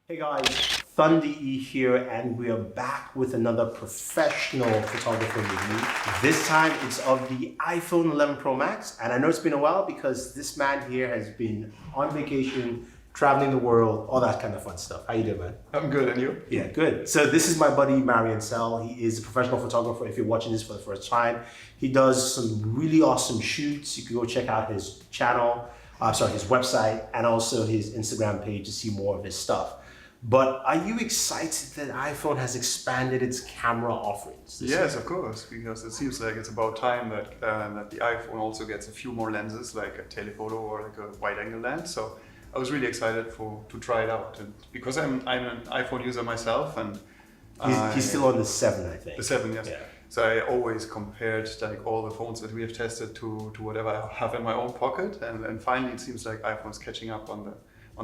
Hey guys, Thunder E here, and we are back with another professional photographer review. This time it's of the iPhone 11 Pro Max, and I know it's been a while because this man here has been on vacation, traveling the world, all that kind of fun stuff. How you doing, man? I'm good, and you? Yeah, good. So this is my buddy Marian. He is a professional photographer. If you're watching this for the first time, he does some really awesome shoots. You can go check out his channel, his website, and also his Instagram page to see more of his stuff. But are you excited that iPhone has expanded its camera offerings? Yes, of course, because it seems like it's about time that the iPhone also gets a few more lenses, like a telephoto or like a wide-angle lens. So I was really excited to try it out, and because I'm an iPhone user myself, and he's still on the 7, I think. The 7, yes. Yeah. So I always compared like all the phones that we have tested to whatever I have in my own pocket, and finally it seems like iPhone's catching up on the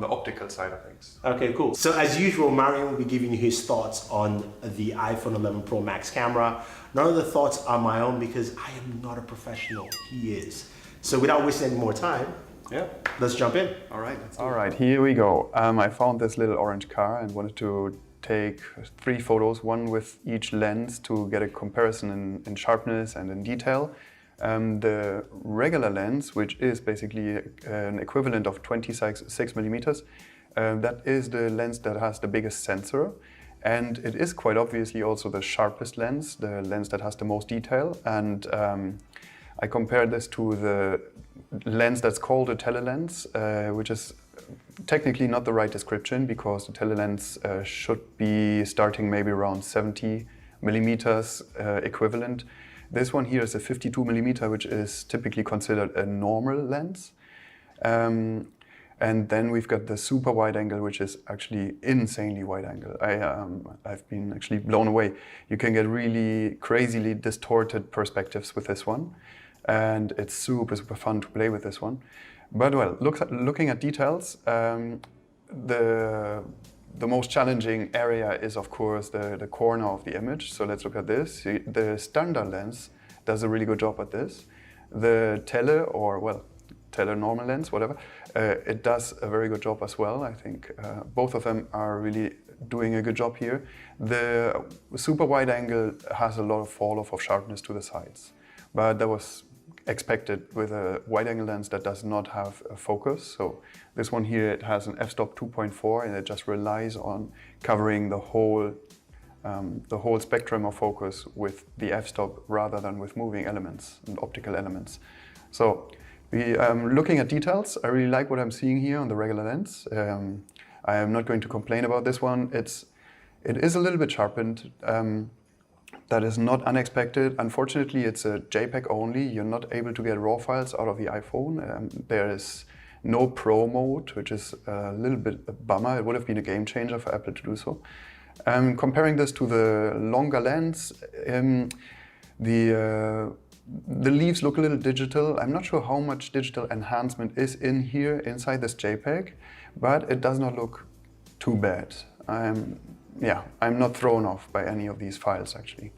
optical side of things. Okay, cool. So as usual, Marian will be giving you his thoughts on the iPhone 11 Pro Max camera. None of the thoughts are my own because I am not a professional. He is. So without wasting any more time, let's jump in. All right. All right, here we go. I found this little orange car and wanted to take 3 photos, one with each lens to get a comparison in sharpness and in detail. The regular lens, which is basically an equivalent of 26 millimeters, that is the lens that has the biggest sensor, and it is quite obviously also the sharpest lens, the lens that has the most detail. And I compared this to the lens that's called a telelens, which is technically not the right description because the telelens should be starting maybe around 70 millimeters equivalent. This one here is a 52 millimeter, which is typically considered a normal lens. And then we've got the super wide angle, which is actually insanely wide angle. I've been actually blown away. You can get really crazily distorted perspectives with this one. And it's super, super fun to play with this one. But well, looking at details, the most challenging area is, of course, the corner of the image. So let's look at this. The standard lens does a really good job at this. The tele normal lens, whatever, it does a very good job as well. I think both of them are really doing a good job here. The super wide angle has a lot of fall off of sharpness to the sides, but that was expected with a wide angle lens that does not have a focus. So this one here, it has an f-stop 2.4 and it just relies on covering the whole spectrum of focus with the f-stop rather than with moving elements and optical elements. So looking at details, I really like what I'm seeing here on the regular lens. I am not going to complain about this one. It is a little bit sharpened. That is not unexpected. Unfortunately, it's a JPEG only. You're not able to get RAW files out of the iPhone. There is no Pro mode, which is a little bit a bummer. It would have been a game changer for Apple to do so. Comparing this to the longer lens, the leaves look a little digital. I'm not sure how much digital enhancement is in here inside this JPEG, but it does not look too bad. I'm not thrown off by any of these files actually.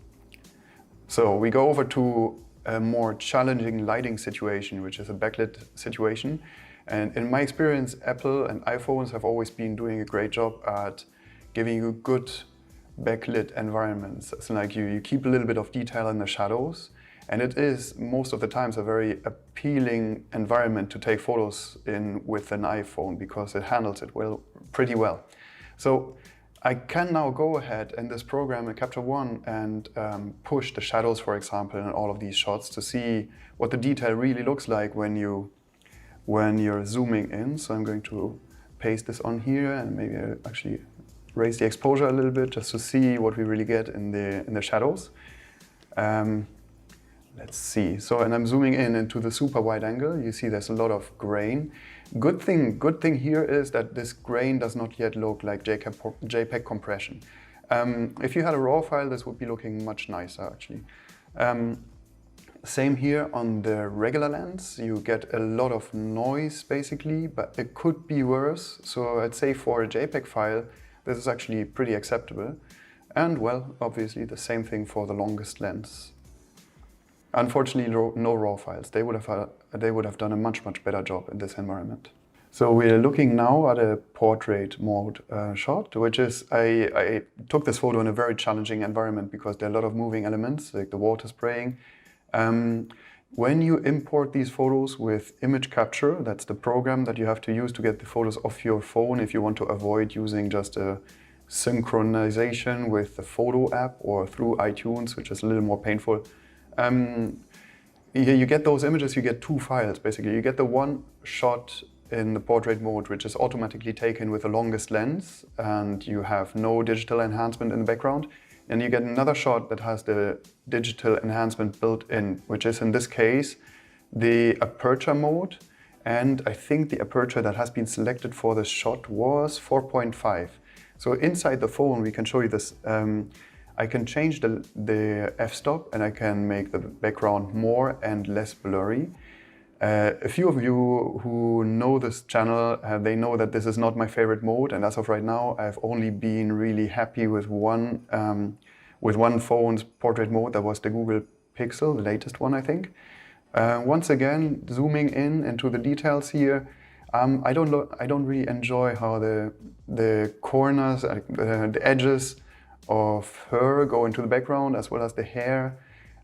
So we go over to a more challenging lighting situation, which is a backlit situation. And in my experience, Apple and iPhones have always been doing a great job at giving you good backlit environments. It's like you keep a little bit of detail in the shadows, and it is most of the times a very appealing environment to take photos in with an iPhone because it handles it pretty well. So I can now go ahead in this program in Capture One and push the shadows, for example, in all of these shots to see what the detail really looks like when you're zooming in. So I'm going to paste this on here and maybe actually raise the exposure a little bit just to see what we really get in the shadows. Let's see. So, and I'm zooming in into the super wide angle. You see there's a lot of grain. Good thing here is that this grain does not yet look like JPEG compression. If you had a RAW file, this would be looking much nicer actually. Same here on the regular lens. You get a lot of noise basically, but it could be worse. So I'd say for a JPEG file, this is actually pretty acceptable. And well, obviously the same thing for the longest lens. Unfortunately, no RAW files. They would have done a much better job in this environment. So we're looking now at a portrait mode shot, which is, I took this photo in a very challenging environment because there are a lot of moving elements, like the water spraying. When you import these photos with image capture, that's the program that you have to use to get the photos off your phone if you want to avoid using just a synchronization with the photo app or through iTunes, which is a little more painful. You get those images, you get two files basically. You get the one shot in the portrait mode, which is automatically taken with the longest lens, and you have no digital enhancement in the background. And you get another shot that has the digital enhancement built in, which is in this case the aperture mode. And I think the aperture that has been selected for the shot was 4.5. So inside the phone, we can show you this. I can change the f-stop and I can make the background more and less blurry. A few of you who know this channel, they know that this is not my favorite mode, and as of right now, I've only been really happy with one phone's portrait mode. That was the Google Pixel, the latest one, I think. Once again, zooming in into the details here, I don't really enjoy how the corners, the edges of her go into the background, as well as the hair.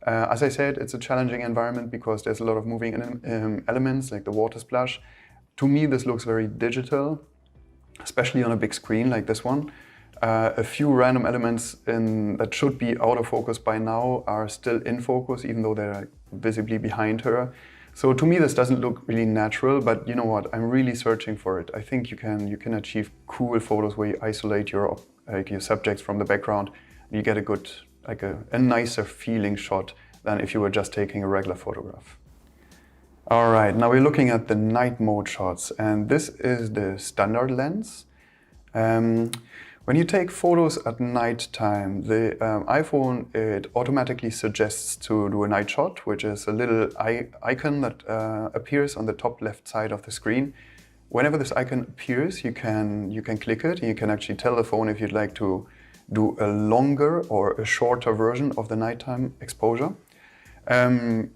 As I said, it's a challenging environment because there's a lot of moving elements like the water splash. To me, this looks very digital, especially on a big screen like this one. A few random elements that should be out of focus by now are still in focus, even though they're visibly behind her. So to me, this doesn't look really natural, but you know what? I'm really searching for it. I think you can achieve cool photos where you isolate your subjects from the background. You get a good, a nicer feeling shot than if you were just taking a regular photograph. All right, now we're looking at the night mode shots, and this is the standard lens. When you take photos at night time, the iPhone, it automatically suggests to do a night shot, which is a little icon that appears on the top left side of the screen. Whenever this icon appears, you can click it, and you can actually tell the phone if you'd like to do a longer or a shorter version of the nighttime exposure.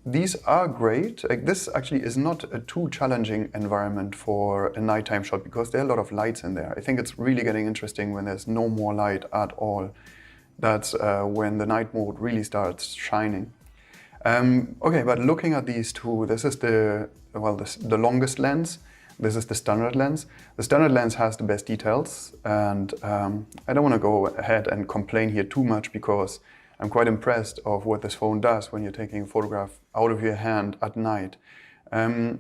These are great. This actually is not a too challenging environment for a nighttime shot because there are a lot of lights in there. I think it's really getting interesting when there's no more light at all. That's when the night mode really starts shining. Okay, but looking at these two, this is the longest lens. This is the standard lens. The standard lens has the best details, and I don't want to go ahead and complain here too much because I'm quite impressed of what this phone does when you're taking a photograph out of your hand at night. But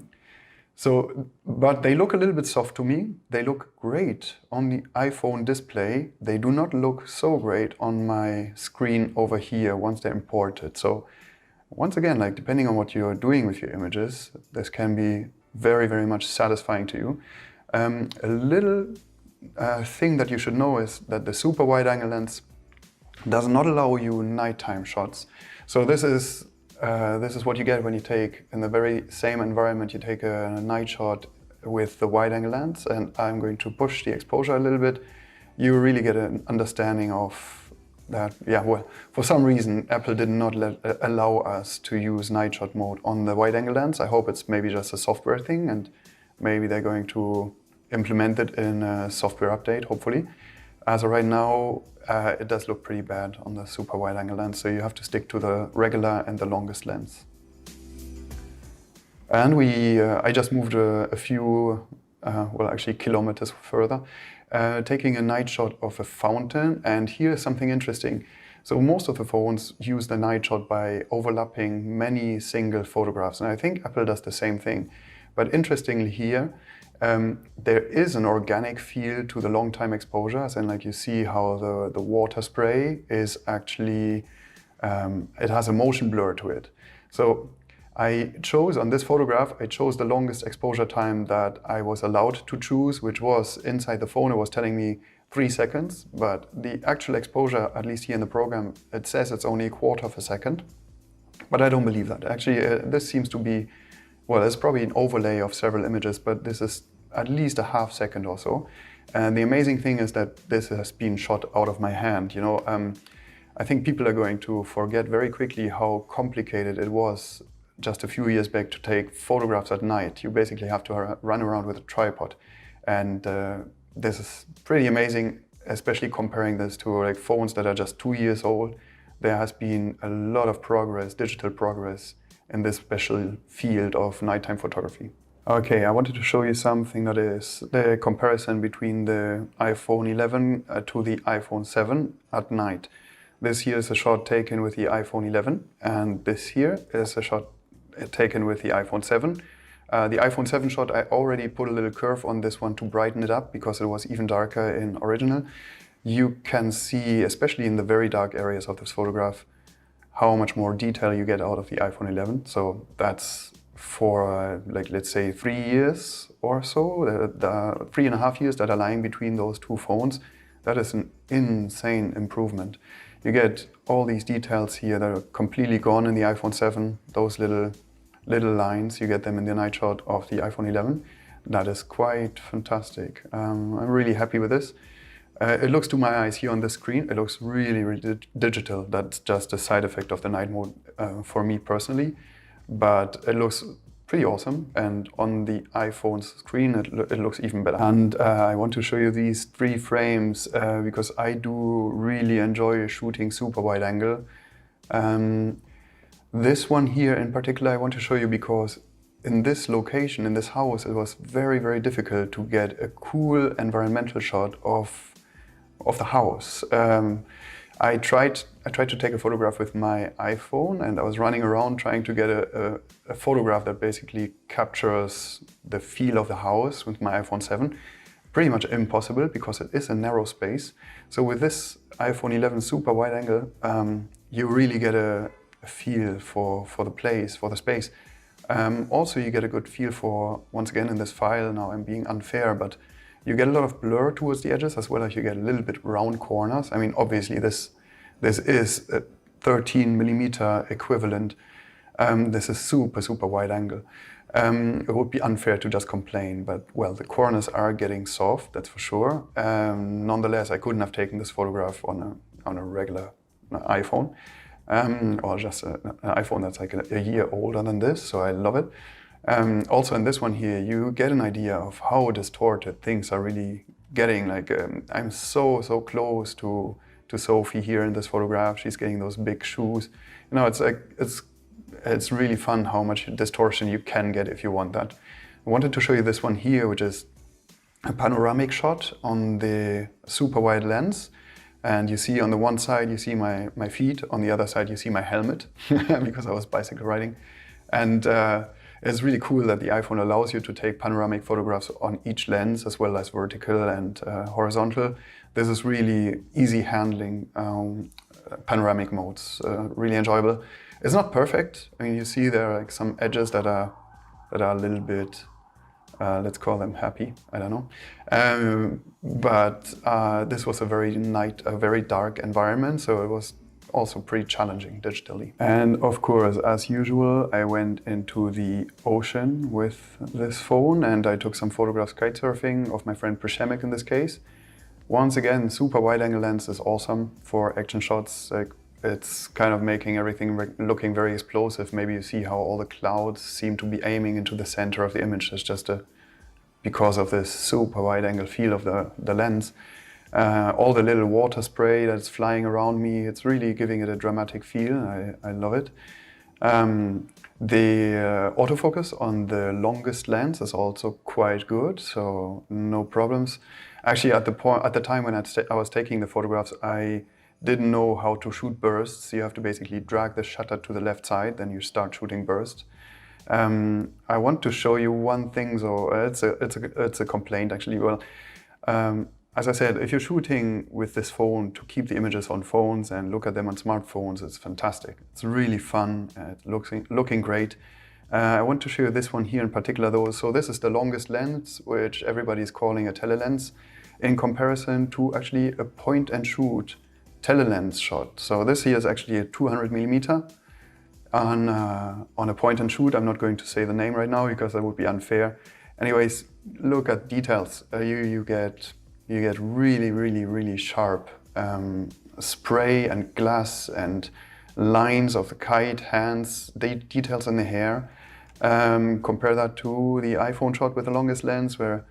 they look a little bit soft to me. They look great on the iPhone display. They do not look so great on my screen over here once they're imported. So once again, depending on what you're doing with your images, this can be very, very much satisfying to you. A little thing that you should know is that the super wide angle lens does not allow you nighttime shots. So this is what you get when you take, in the very same environment, you take a night shot with the wide angle lens, and I'm going to push the exposure a little bit. You really get an understanding of that. Yeah, well, for some reason, Apple did not allow us to use night shot mode on the wide angle lens. I hope it's maybe just a software thing, and maybe they're going to implement it in a software update, hopefully. As of right now, it does look pretty bad on the super wide angle lens, so you have to stick to the regular and the longest lens. And I just moved a few, actually kilometers further, taking a night shot of a fountain. And here's something interesting. So most of the phones use the night shot by overlapping many single photographs. And I think Apple does the same thing. But interestingly here, there is an organic feel to the long time exposures, and you see how the water spray is actually, it has a motion blur to it. So I chose, on this photograph, I chose the longest exposure time that I was allowed to choose, which was inside the phone. It was telling me 3 seconds, but the actual exposure, at least here in the program, it says it's only 1/4 of a second. But I don't believe that. Actually, this seems to be, well, it's probably an overlay of several images, but this is at least a 1/2 second or so. And the amazing thing is that this has been shot out of my hand. You know, I think people are going to forget very quickly how complicated it was just a few years back to take photographs at night. You basically have to run around with a tripod. And this is pretty amazing, especially comparing this to like phones that are just 2 years old. There has been a lot of progress, digital progress, in this special field of nighttime photography. Okay, I wanted to show you something that is the comparison between the iPhone 11 to the iPhone 7 at night. This here is a shot taken with the iPhone 11, and this here is a shot taken with the iPhone 7. The iPhone 7 shot, I already put a little curve on this one to brighten it up because it was even darker in original. You can see, especially in the very dark areas of this photograph, how much more detail you get out of the iPhone 11. So that's for like, let's say 3 years or so, the 3.5 years that are lying between those two phones. That is an insane improvement. You get all these details here that are completely gone in the iPhone 7, those little lines, you get them in the night shot of the iPhone 11. That is quite fantastic. I'm really happy with this. It looks to my eyes here on the screen, it looks really, really digital. That's just a side effect of the night mode for me personally. But it looks pretty awesome, and on the iPhone's screen it looks even better. And I want to show you these 3 frames because I do really enjoy shooting super wide angle. This one here in particular I want to show you because in this location, in this house, it was very, very difficult to get a cool environmental shot of the house. I tried to take a photograph with my iPhone, and I was running around trying to get a photograph that basically captures the feel of the house with my iPhone 7. Pretty much impossible because it is a narrow space. So with this iPhone 11 super wide angle, you really get a feel for the place, for the space. Also, you get a good feel for, once again in this file, now I'm being unfair, but you get a lot of blur towards the edges as well as you get a little bit round corners. I mean, obviously this is a 13mm equivalent. This is super, super wide angle. It would be unfair to just complain, but well, the corners are getting soft, that's for sure. Nonetheless, I couldn't have taken this photograph on a regular iPhone. Or just an iPhone that's like a year older than this, so I love it. Also in this one here, you get an idea of how distorted things are really getting. Like I'm so close to Sophie here in this photograph. She's getting those big shoes. You know, it's like it's really fun how much distortion you can get if you want that. I wanted to show you this one here, which is a panoramic shot on the super wide lens. And you see on the one side, you see my feet. On the other side, you see my helmet because I was bicycle riding. And it's really cool that the iPhone allows you to take panoramic photographs on each lens as well as vertical and horizontal. This is really easy handling panoramic modes, really enjoyable. It's not perfect. I mean, you see there are like some edges that are a little bit, let's call them happy, I don't know. But this was a very dark environment, so it was also pretty challenging digitally. And of course, as usual, I went into the ocean with this phone and I took some photographs kite surfing of my friend Przemek in this case. Once again, super wide angle lens is awesome for action shots. Like, it's kind of making everything looking very explosive. Maybe you see how all the clouds seem to be aiming into the center of the image. It's just because of this super wide angle feel of the lens. All the little water spray that's flying around me, it's really giving it a dramatic feel. I love it. The autofocus on the longest lens is also quite good, so no problems. Actually, at the time when I was taking the photographs, I didn't know how to shoot bursts. You have to basically drag the shutter to the left side, then you start shooting bursts. I want to show you one thing, so it's a complaint actually. Well, as I said, if you're shooting with this phone to keep the images on phones and look at them on smartphones, it's fantastic. It's really fun. It's looking great. I want to show you this one here in particular though. So this is the longest lens, which everybody is calling a telelens, in comparison to actually a point and shoot telelens shot. So this here is actually a 200mm on a point and shoot. I'm not going to say the name right now because that would be unfair. Anyways, look at details. You get really sharp spray and glass and lines of the kite, hands, details in the hair. Compare that to the iPhone shot with the longest lens, where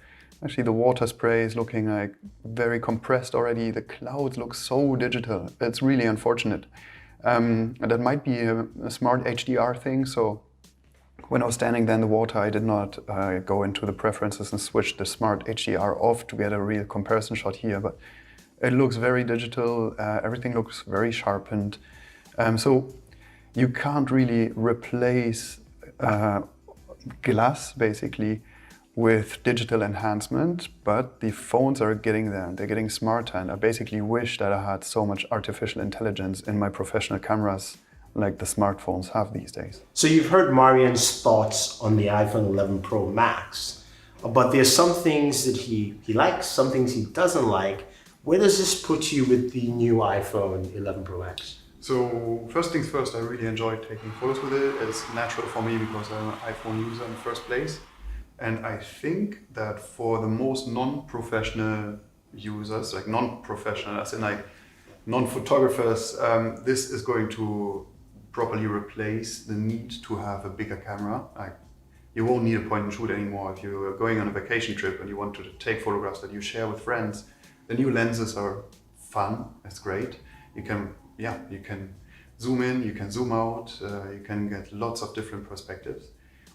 actually the water spray is looking like very compressed already. The clouds look so digital. It's really unfortunate. That might be a smart HDR thing. So when I was standing there in the water, I did not go into the preferences and switch the smart HDR off to get a real comparison shot here. But it looks very digital. Everything looks very sharpened. So you can't really replace glass basically with digital enhancement, but the phones are getting there. They're getting smarter, and I basically wish that I had so much artificial intelligence in my professional cameras like the smartphones have these days. So you've heard Marian's thoughts on the iPhone 11 Pro Max, but there's some things that he likes, some things he doesn't like. Where does this put you with the new iPhone 11 Pro Max? So first things first, I really enjoyed taking photos with it. It's natural for me because I'm an iPhone user in the first place. And I think that for the most non-professional users, like non-professional, as in like non-photographers, this is going to properly replace the need to have a bigger camera. Like, you won't need a point and shoot anymore. If you're going on a vacation trip and you want to take photographs that you share with friends, the new lenses are fun. It's great. You can zoom in, you can zoom out, you can get lots of different perspectives.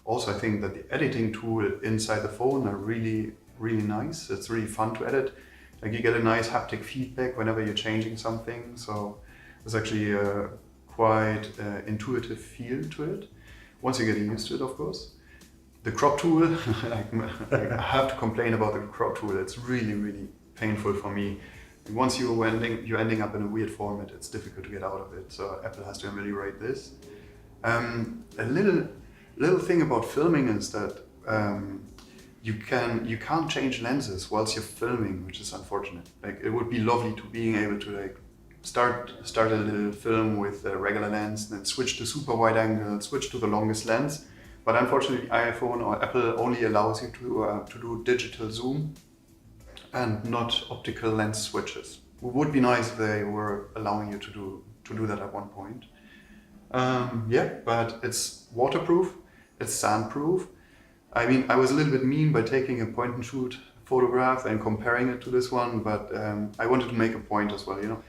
Also, I think that the editing tool inside the phone are really, really nice. It's really fun to edit. Like, you get a nice haptic feedback whenever you're changing something. So there's actually a quite intuitive feel to it. Once you're getting used to it, of course. The crop tool, I have to complain about the crop tool. It's really, really painful for me. Once you're ending up in a weird format, it's difficult to get out of it. So Apple has to ameliorate this. A little thing about filming is that you can't change lenses whilst you're filming, which is unfortunate. Like, it would be lovely to being able to like start a little film with a regular lens, then switch to super wide angle, switch to the longest lens. But unfortunately, iPhone or Apple only allows you to do digital zoom and not optical lens switches. It would be nice if they were allowing you to do that at one point. But it's waterproof, it's sandproof. I mean, I was a little bit mean by taking a point and shoot photograph and comparing it to this one, but I wanted to make a point as well. You know,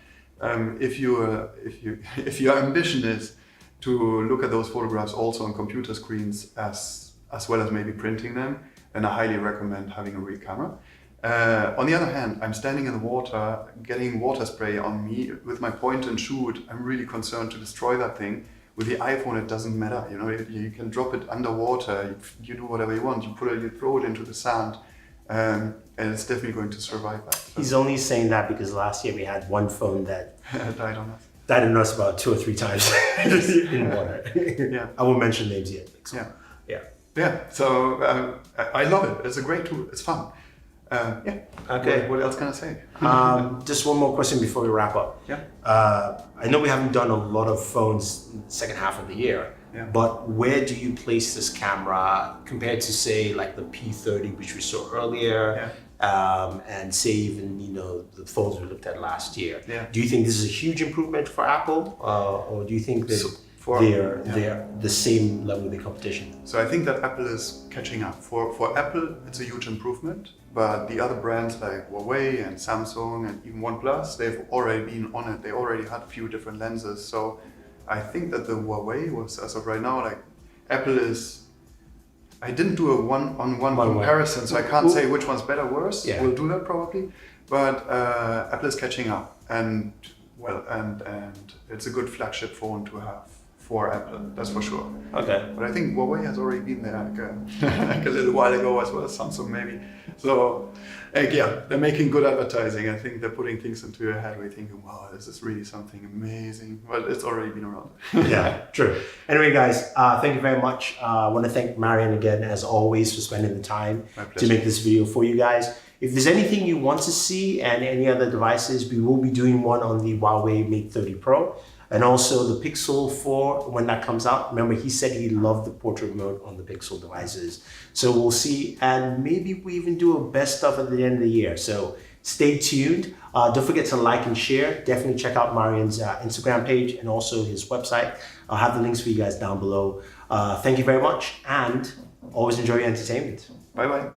if your ambition is to look at those photographs also on computer screens as well as maybe printing them, then I highly recommend having a real camera. On the other hand, I'm standing in the water, getting water spray on me with my point and shoot. I'm really concerned to destroy that thing. With the iPhone, it doesn't matter. You know, you can drop it underwater. You do whatever you want. You throw it into the sand, and it's definitely going to survive that. So. He's only saying that because last year we had one phone that died on us. Died on us about 2 or 3 times in water. Yeah, I won't mention names yet. So. Yeah. So I love it. It's a great tool. It's fun. Okay. What else can I say? Just one more question before we wrap up. Yeah. I know we haven't done a lot of phones in the second half of the year, but where do you place this camera compared to, say, like the P30, which we saw earlier, and say even, you know, the phones we looked at last year? Yeah. Do you think this is a huge improvement for Apple, or do you think that they're the same level of the competition? So I think that Apple is catching up. For Apple, it's a huge improvement, but the other brands like Huawei and Samsung and even OnePlus, they've already been on it. They already had a few different lenses. So I think that the Huawei was, as of right now, like Apple is, I didn't do a one-on-one comparison, so I can't say which one's better or worse. Yeah. We'll do that probably, but Apple is catching up, and it's a good flagship phone to have for Apple, that's for sure. Okay. But I think Huawei has already been there like a little while ago, as well as Samsung maybe. So they're making good advertising. I think they're putting things into your head where you're thinking, wow, this is really something amazing. Well, it's already been around. Yeah, true. Anyway, guys, thank you very much. I want to thank Marian again, as always, for spending the time to make this video for you guys. If there's anything you want to see and any other devices, we will be doing one on the Huawei Mate 30 Pro. And also the Pixel 4, when that comes out. Remember, he said he loved the portrait mode on the Pixel devices. So we'll see. And maybe we even do a best stuff at the end of the year. So Stay tuned. Don't forget to like and share. Definitely check out Marian's Instagram page and also his website. I'll have the links for you guys down below. Thank you very much, and always enjoy your entertainment. Bye bye.